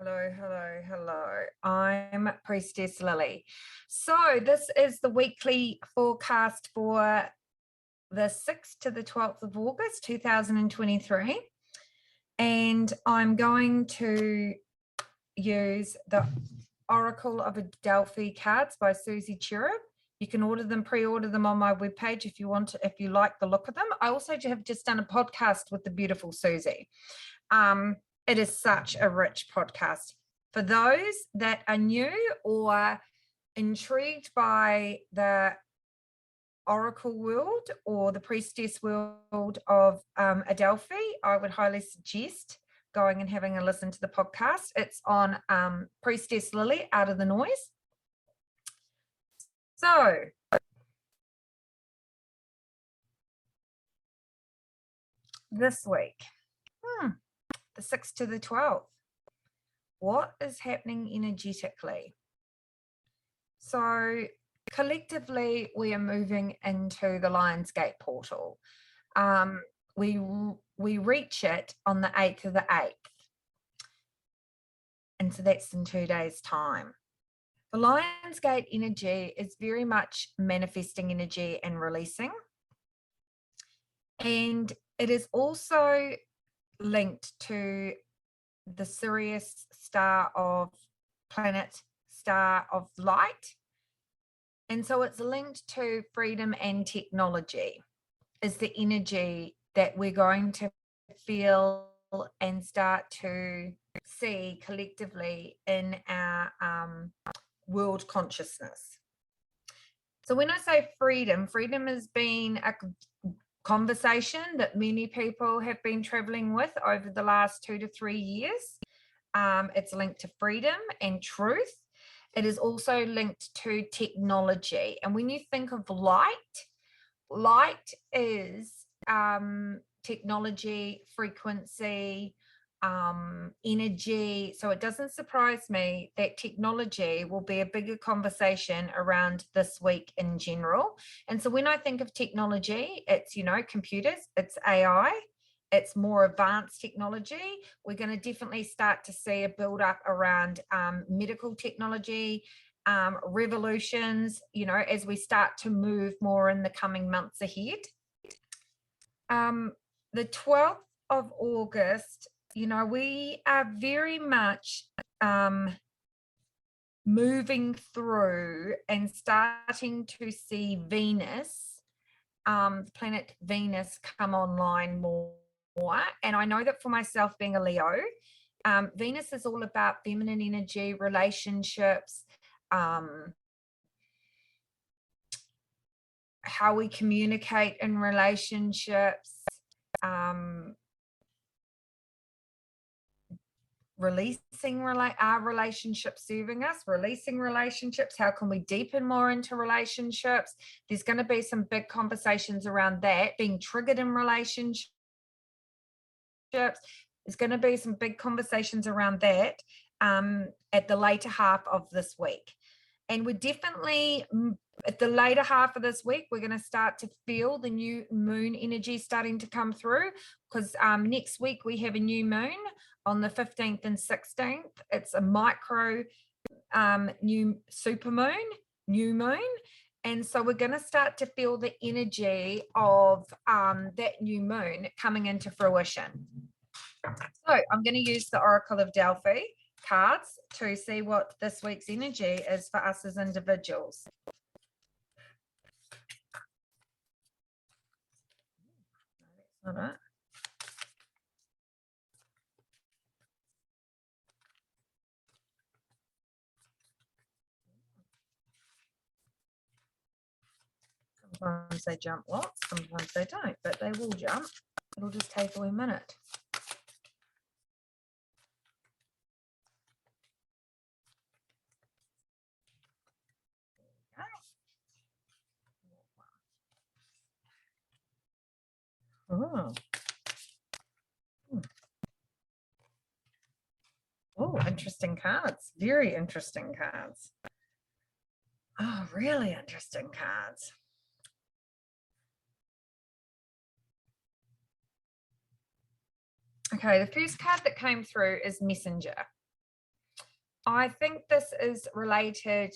Hello, hello, hello. I'm Priestess Lily. So this is the weekly forecast for the 6th to the 12th of August, 2023. And I'm going to use the Oracle of Delphi cards by Susie Cherub. You can order them, pre-order them on my webpage if you want to, if you like the look of them. I also have just done a podcast with the beautiful Susie. It is such a rich podcast. For those that are new or intrigued by the Oracle world or the priestess world of Adelphi, I would highly suggest going and having a listen to the podcast. It's on Priestess Lily, Out of the Noise. So, this week, the 6th to the 12th. What is happening energetically? So collectively, we are moving into the Lionsgate portal. We reach it on the 8th of the 8th. And so that's in 2 days' time. The Lionsgate energy is very much manifesting energy and releasing. And it is also linked to the Sirius star of planet, star of light. And so it's linked to freedom and technology is the energy that we're going to feel and start to see collectively in our world consciousness. So when I say freedom, freedom has been a conversation that many people have been traveling with over the last 2 to 3 years. It's linked to freedom and truth. It is also linked to technology. And when you think of light is technology, frequency, energy. So it doesn't surprise me that technology will be a bigger conversation around this week in general. And so when I think of technology, it's, computers, it's AI, it's more advanced technology. We're going to definitely start to see a build up around medical technology, revolutions, as we start to move more in the coming months ahead. The 12th of August, we are very much moving through and starting to see Venus, planet Venus, come online more. And I know that for myself, being a Leo, Venus is all about feminine energy, relationships, how we communicate in relationships, releasing our relationships serving us, releasing relationships, how can we deepen more into relationships. There's going to be some big conversations around that, being triggered in relationships. There's going to be some big conversations around that at the later half of this week. And we're definitely, at the later half of this week, we're going to start to feel the new moon energy starting to come through, because next week we have a new moon on the 15th and 16th. It's a micro new super moon, new moon. And so we're going to start to feel the energy of that new moon coming into fruition. So I'm going to use the Oracle of Delphi cards to see what this week's energy is for us as individuals. No, that's not it. Sometimes they jump lots, sometimes they don't, but they will jump. It'll just take a minute. Oh. Oh, interesting cards. Very interesting cards. Oh, really interesting cards. Okay, the first card that came through is Messenger. I think this is related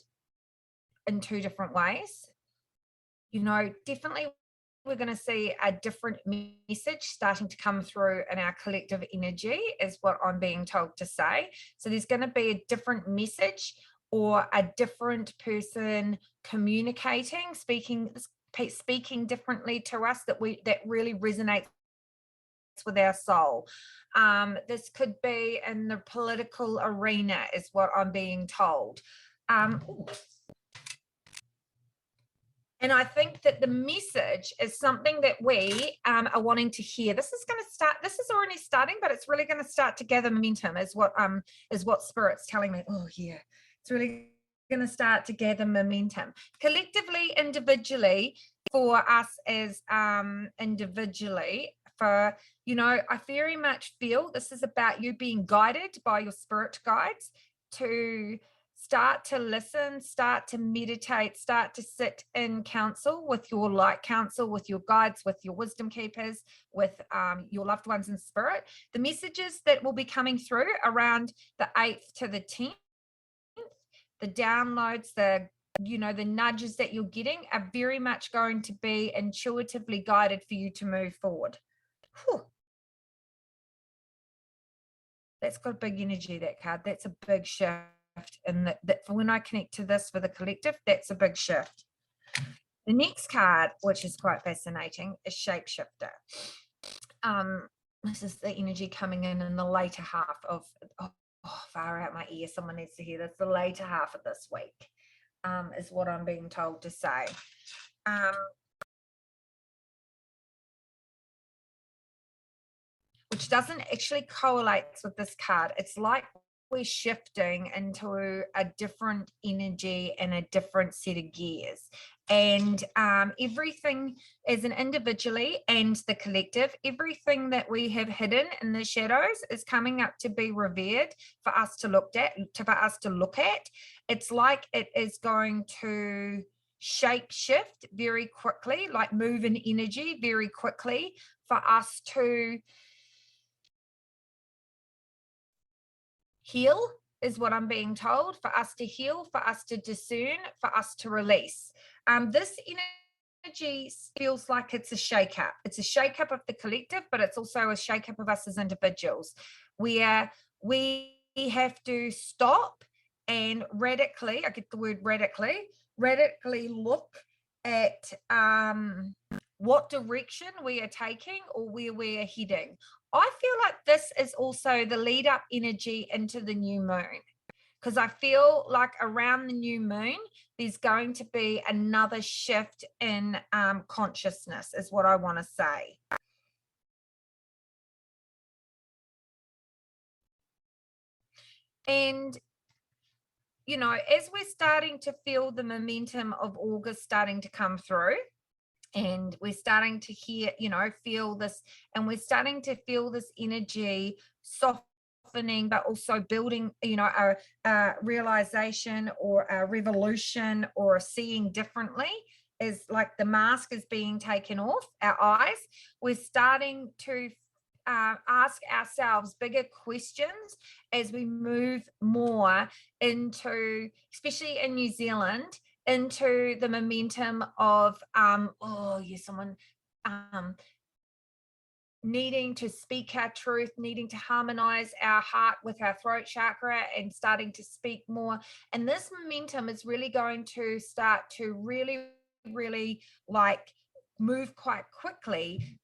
in two different ways. You know, definitely we're going to see a different message starting to come through in our collective energy, is what I'm being told to say. So there's going to be a different message or a different person communicating, speaking differently to us that really resonates with our soul. This could be in the political arena, is what I'm being told. And I think that the message is something that we are wanting to hear. This is going to start, this is already starting, but it's really going to start to gather momentum, is what Spirit's telling me. Oh yeah, it's really going to start to gather momentum. Collectively, individually, for us as individually, for, you know, I very much feel this is about you being guided by your spirit guides to start to listen, start to meditate, start to sit in council with your light council, with your guides, with your wisdom keepers, with your loved ones in spirit. The messages that will be coming through around the 8th to the 10th, the downloads, the nudges that you're getting are very much going to be intuitively guided for you to move forward. Whew. That's got a big energy, that card. That's a big shift. And that for when I connect to this for the collective, that's a big shift. The next card, which is quite fascinating, is Shapeshifter. This is the energy coming in the later half of, far out my ear, someone needs to hear this, the later half of this week, is what I'm being told to say. Which doesn't actually correlate with this card. It's like we're shifting into a different energy and a different set of gears. And everything as an individually and the collective, everything that we have hidden in the shadows is coming up to be revered for us to look at. It's like it is going to shape shift very quickly, like move in energy very quickly for us to heal, is what I'm being told, for us to heal, for us to discern, for us to release. This energy feels like it's a shake-up. It's a shake-up of the collective, but it's also a shake-up of us as individuals, where we have to stop and radically, I get the word radically look at what direction we are taking or where we are heading. I feel like this is also the lead up energy into the new moon, because I feel like around the new moon, there's going to be another shift in consciousness, is what I want to say. And, you know, as we're starting to feel the momentum of August starting to come through, and we're starting to feel this, and we're starting to feel this energy softening, but also building, a realization or a revolution or a seeing differently, is like the mask is being taken off our eyes. We're starting to ask ourselves bigger questions as we move more into, especially in New Zealand, into the momentum of someone needing to speak our truth, needing to harmonize our heart with our throat chakra and starting to speak more. And this momentum is really going to start to really like move quite quickly,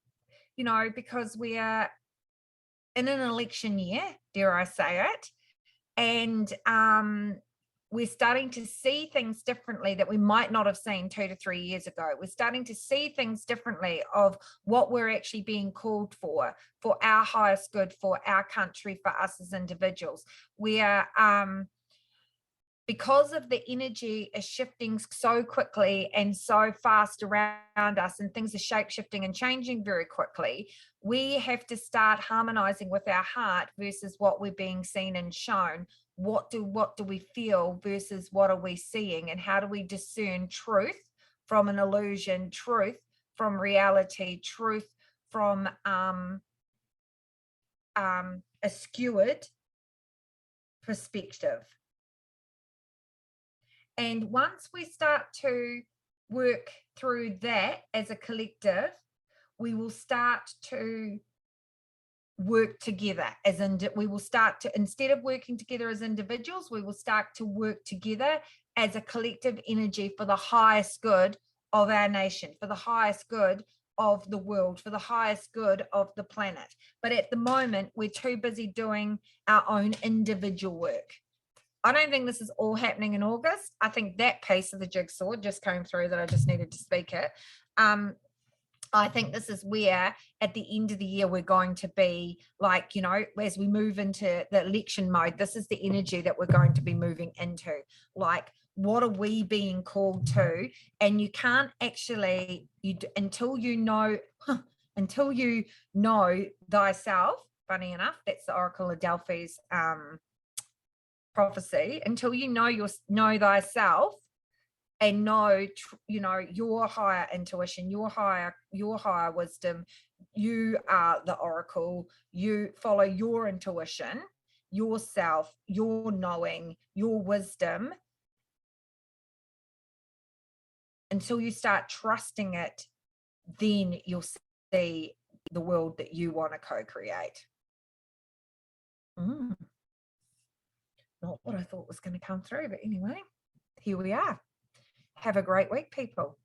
because we are in an election year, dare I say it. And we're starting to see things differently that we might not have seen 2 to 3 years ago. We're starting to see things differently of what we're actually being called for our highest good, for our country, for us as individuals. We are, because of the energy is shifting so quickly and so fast around us, and things are shape-shifting and changing very quickly, we have to start harmonizing with our heart versus what we're being seen and shown. What do we feel versus what are we seeing, and how do we discern truth from an illusion, truth from reality, truth from a skewed perspective. And once we start to work through that as a collective, we will start to work together we will start to, instead of working together as individuals, we will start to work together as a collective energy for the highest good of our nation, for the highest good of the world, for the highest good of the planet. But at the moment, we're too busy doing our own individual work. I don't think this is all happening in August. I think that piece of the jigsaw just came through that I just needed to speak it. I think this is where at the end of the year, we're going to be like, you know, as we move into the election mode, this is the energy that we're going to be moving into. Like, what are we being called to? And you can't actually, until you know thyself, funny enough, that's the Oracle of Delphi's prophecy, until you know thyself, and know, you know, your higher intuition, your higher wisdom. You are the oracle. You follow your intuition, yourself, your knowing, your wisdom. Until you start trusting it, then you'll see the world that you want to co-create. Not what I thought was going to come through, but anyway, here we are. Have a great week, people.